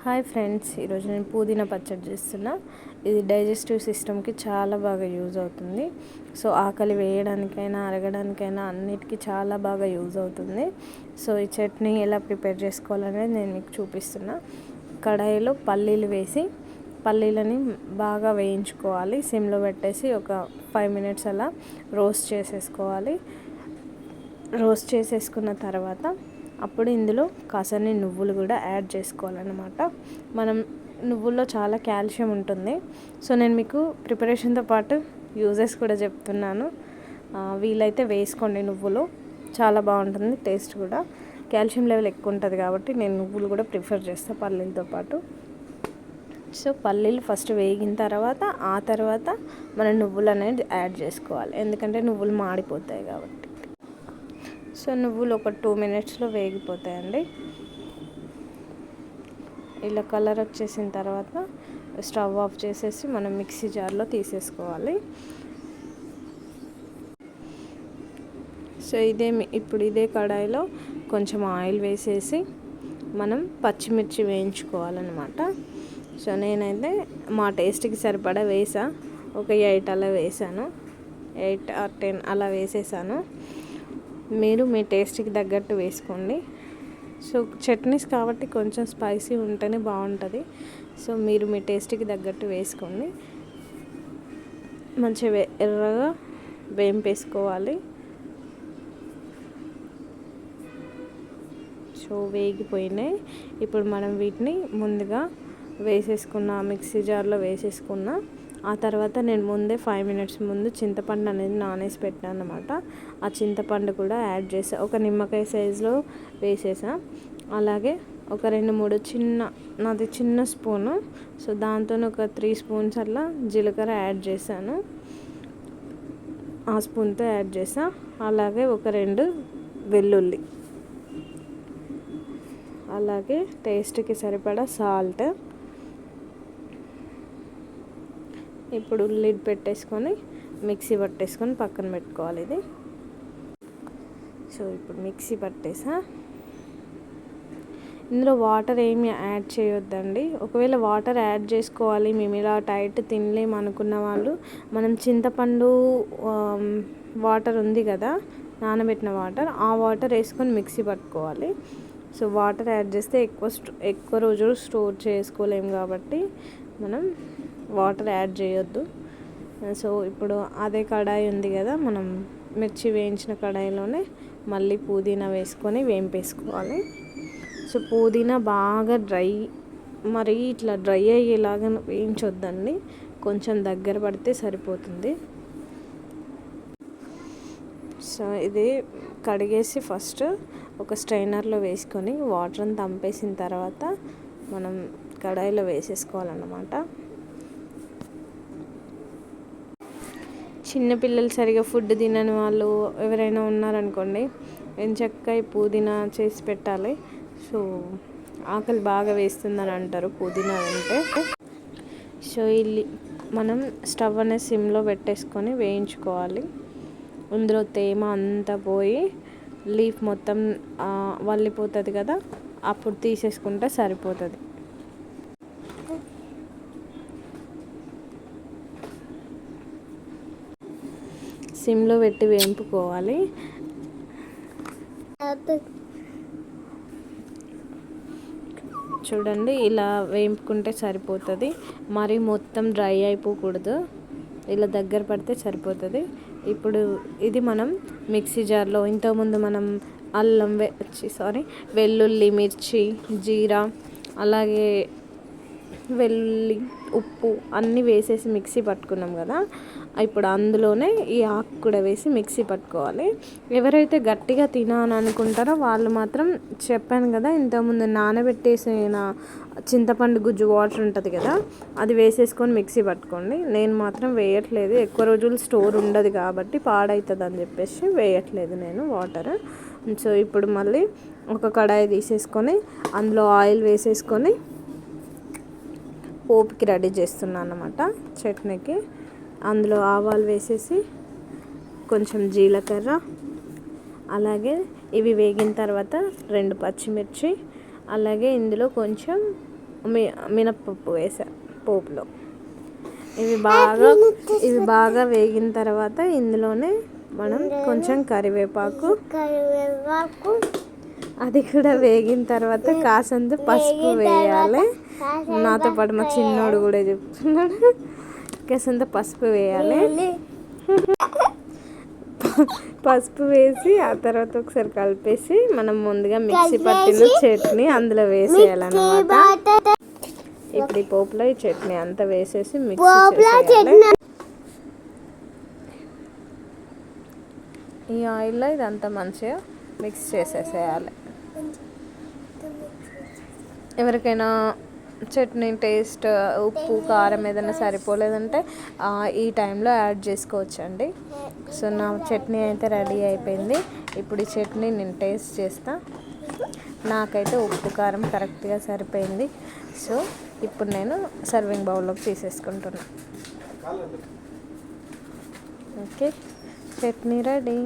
Hi friends, ఈరోజు నేను పుదీనా పచ్చడి చేస్తున్నా. ఇది డైజెస్టివ్ సిస్టమ్కి చాలా బాగా యూజ్ అవుతుంది. సో ఆకలి వేయడానికైనా అరగడానికైనా అన్నిటికీ చాలా బాగా యూజ్ అవుతుంది. సో ఈ చట్నీ ఎలా ప్రిపేర్ చేసుకోవాలనేది నేను మీకు చూపిస్తున్నా. కడాయిలో పల్లీలు వేసి పల్లీలని బాగా వేయించుకోవాలి. సిమ్లో పెట్టేసి ఒక 5 minutes అలా రోస్ట్ చేసేసుకోవాలి. రోస్ట్ చేసేసుకున్న తర్వాత అప్పుడు ఇందులో కాసన్ని నువ్వులు కూడా యాడ్ చేసుకోవాలన్నమాట. మనం నువ్వుల్లో చాలా కాల్షియం ఉంటుంది. సో నేను మీకు ప్రిపరేషన్తో పాటు యూజెస్ కూడా చెప్తున్నాను. వీలైతే వేసుకోండి, నువ్వులు చాలా బాగుంటుంది, టేస్ట్ కూడా కాల్షియం లెవెల్ ఎక్కువ ఉంటుంది కాబట్టి నేను నువ్వులు కూడా ప్రిఫర్ చేస్తాను పల్లీలతో పాటు. సో పల్లీలు ఫస్ట్ వేగిన తర్వాత ఆ తర్వాత మనం నువ్వులు అనేది యాడ్ చేసుకోవాలి, ఎందుకంటే నువ్వులు మాడిపోతాయి కాబట్టి. సో నువ్వులు ఒక 2 minutesలో వేగిపోతాయండి. ఇలా కలర్ వచ్చేసిన తర్వాత స్టవ్ ఆఫ్ చేసేసి మనం మిక్సీ జార్లో తీసేసుకోవాలి. సో ఇప్పుడు ఇదే కడాయిలో కొంచెం ఆయిల్ వేసేసి మనం పచ్చిమిర్చి వేయించుకోవాలన్నమాట. సో నేనైతే మా టేస్ట్కి సరిపడా వేసా, ఒక 8 అలా వేసాను, 8 or 10 అలా వేసేసాను. మీరు మీ టేస్ట్కి తగ్గట్టు వేసుకోండి. సో చట్నీస్ కాబట్టి కొంచెం స్పైసీ ఉంటేనే బాగుంటుంది. సో మీరు మీ టేస్ట్కి తగ్గట్టు వేసుకోండి. మంచిగా ఎర్రగా వేంపేసుకోవాలి. సో వేగిపోయినాయి. ఇప్పుడు మనం వీటిని ముందుగా వేసేసుకున్న మిక్సీ జార్లో వేసేసుకున్న ఆ తర్వాత నేను ముందే 5 minutes ముందు చింతపండు అనేది నానేసి పెట్టాను అన్నమాట. ఆ చింతపండు కూడా యాడ్ చేసా, ఒక నిమ్మకాయ సైజులో వేసేసా. అలాగే ఒక 2-3 నాది చిన్న స్పూను, సో దాంతో ఒక 3 spoons అట్లా జీలకర్ర యాడ్ చేశాను, ఆ స్పూన్తో యాడ్ చేసా. అలాగే ఒక 2 వెల్లుల్లి, అలాగే టేస్ట్కి సరిపడా సాల్ట్. ఇప్పుడు లిడ్ పెట్టేసుకొని మిక్సీ పట్టేసుకొని పక్కన పెట్టుకోవాలి ఇది. సో ఇప్పుడు మిక్సీ పట్టేసా. ఇందులో వాటర్ ఏమి యాడ్ చేయొద్దండి. ఒకవేళ వాటర్ యాడ్ చేసుకోవాలి, మేము ఇలా టైట్ తినలేము అనుకున్న వాళ్ళు, మనం చింతపండు వాటర్ ఉంది కదా, నానబెట్టిన వాటర్, ఆ వాటర్ వేసుకొని మిక్సీ పట్టుకోవాలి. సో వాటర్ యాడ్ చేస్తే ఎక్కువ రోజులు స్టోర్ చేసుకోలేము కాబట్టి మనం వాటర్ యాడ్ చేయొద్దు. సో ఇప్పుడు అదే కడాయి ఉంది కదా, మనం మిర్చి వేయించిన కడాయిలోనే మళ్ళీ పుదీనా వేసుకొని వేంపేసుకోవాలి. సో పుదీనా బాగా మరీ ఇట్లా డ్రై అయ్యేలాగా వేయించొద్దండి, కొంచెం దగ్గర పడితే సరిపోతుంది. సో ఇది కడిగేసి ఫస్ట్ ఒక స్ట్రైనర్లో వేసుకొని వాటర్ని తంపేసిన తర్వాత మనం కడాయిలో వేసేసుకోవాలన్నమాట. చిన్నపిల్లలు సరిగా ఫుడ్ తినని వాళ్ళు ఎవరైనా ఉన్నారనుకోండి, ఎంచక్కా ఈ పుదీనా చేసి పెట్టాలి. సో ఆకలి బాగా వేస్తుందని అంటారు పుదీనా తింటే. సో మనం స్టవ్ అనేది సిమ్లో పెట్టేసుకొని వేయించుకోవాలి. ఇందులో తేమ అంతా పోయి లీఫ్ మొత్తం వల్లిపోతుంది కదా, అప్పుడు తీసేసుకుంటే సరిపోతుంది. సిమ్లో పెట్టి వేంపుకోవాలి. చూడండి, ఇలా వేంపుకుంటే సరిపోతుంది. మరి మొత్తం డ్రై అయిపోకూడదు, ఇలా దగ్గర పడితే సరిపోతుంది. ఇప్పుడు ఇది మనం మిక్సీ జార్లో ఇంతకుముందు మనం వెల్లుల్లి, మిర్చి, జీరా, అలాగే వెల్లుల్లి, ఉప్పు అన్నీ వేసేసి మిక్సీ పట్టుకున్నాం కదా, ఇప్పుడు అందులోనే ఈ ఆకు కూడా వేసి మిక్సీ పట్టుకోవాలి. ఎవరైతే గట్టిగా తినాలని అనుకుంటారో వాళ్ళు మాత్రం చెప్పాను కదా ఇంతకుముందు, నానబెట్టేసిన చింతపండు గుజ్జు వాటర్ ఉంటుంది కదా, అది వేసేసుకొని మిక్సీ పట్టుకోండి. నేను మాత్రం వేయట్లేదు, ఎక్కువ రోజులు స్టోర్ ఉండదు కాబట్టి పాడవుతుంది అని చెప్పేసి వేయట్లేదు నేను వాటర్. సో ఇప్పుడు మళ్ళీ ఒక కడాయి తీసేసుకొని అందులో ఆయిల్ వేసేసుకొని పోపుకి రెడీ చేస్తున్నాను అన్నమాట చట్నీకి. అందులో ఆవాలు వేసేసి కొంచెం జీలకర్ర, అలాగే ఇవి వేగిన తర్వాత 2 పచ్చిమిర్చి, అలాగే ఇందులో కొంచెం మినప్పప్పు వేసా పోపులో. ఇవి బాగా వేగిన తర్వాత ఇందులోనే మనం కొంచెం కరివేపాకు, అది కూడా వేగిన తర్వాత కాసంత పసుపు వేయాలి. నాతో పాటు మా చిన్నోడు కూడా చెప్తున్నాడు. కాసంత పసుపు వేయాలి. పసుపు వేసి ఆ తర్వాత ఒకసారి కలిపేసి మనం ముందుగా మిక్సీ పట్టిన చట్నీ అందులో వేసేయాలన్నమాట. ఇప్పుడు ఈ పోపులో ఈ చట్నీ అంతా వేసేసి మిక్సీ చేసేయాలి. ఈ ఆయిల్లో ఇదంతా మంచిగా మిక్స్ చేసేసేయాలి. ఎవరికైనా చట్నీ టేస్ట్ ఉప్పు కారం ఏదైనా సరిపోలేదంటే ఈ టైంలో యాడ్ చేసుకోవచ్చండి. సో నా చట్నీ అయితే రెడీ అయిపోయింది. ఇప్పుడు ఈ చట్నీ నేను టేస్ట్ చేస్తా. నాకైతే ఉప్పు కారం కరెక్ట్గా సరిపోయింది. సో ఇప్పుడు నేను సర్వింగ్ బౌల్లోకి తీసేసుకుంటున్నా. Okay, chutney ready.